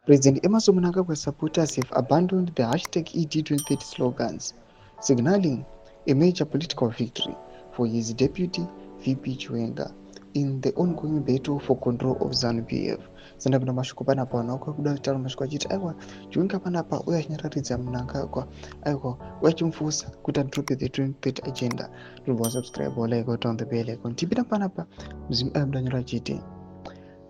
President Emmerson Mnangagwa's supporters have abandoned the hashtag ED2030 slogans, signaling a major political victory for his deputy VP Chiwenga in the ongoing battle for control of ZANU-PF. Sandabina mashoko panapa wanauka kuda taru mashoko achiti aiwa Chiwenga panapa uya achinaratidza Mnangagwa aiwa uyachimfusa kuti adrop the 2030 agenda. Rubo subscribe wala ikota on the bell icon. Tipita panapa mzimu mdanyura chiti.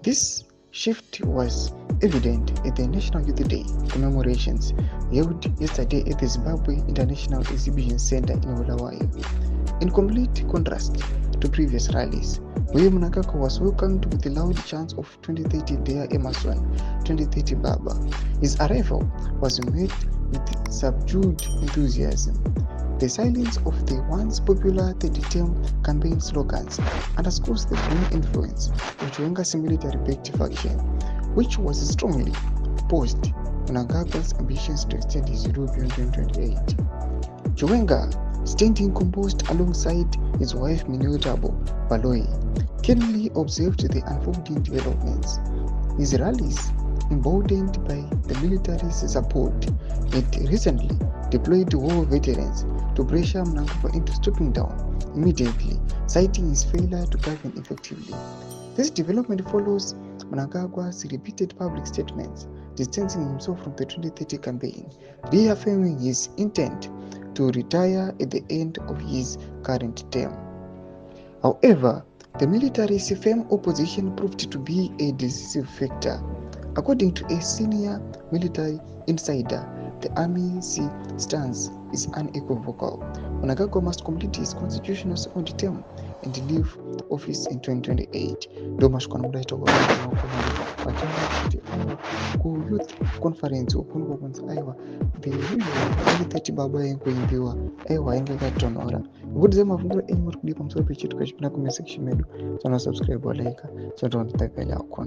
This shift was evident at the National Youth Day commemorations held yesterday at the Zimbabwe International Exhibition Center in Bulawayo. In complete contrast to previous rallies, where Mnangagwa was welcomed with the loud chants of 2030 Dear Emerson, 2030 Baba. His arrival was met with subdued enthusiasm. The silence of the once popular 30-term campaign slogans underscores the growing influence of Chiwenga's military-backed faction, which was strongly opposed Mnangagwa's ambitions to extend his rule beyond 2028. Chiwenga, standing composed alongside his wife Minutabo Baloyi, keenly observed the unfolding developments. His rallies, emboldened by the military's support, had recently deployed war veterans to pressure Mnangagwa into stepping down immediately, citing his failure to govern effectively. This development follows Mnangagwa's repeated public statements distancing himself from the 2030 campaign, reaffirming his intent to retire at the end of his current term. However, the military's firm opposition proved to be a decisive factor. According to a senior military insider, the army's stance is unequivocal. Mnangagwa must complete his constitutional second term and leave office in 2028. Ku youth conference ukungo kunza aiwa the usual 30 baba yenkuimbiwa aiwa yenge katonora vudize mavunguro enyu muri kudipa musoro pechitu kachipina comment section medu chana subscribe like chana ndakala akona.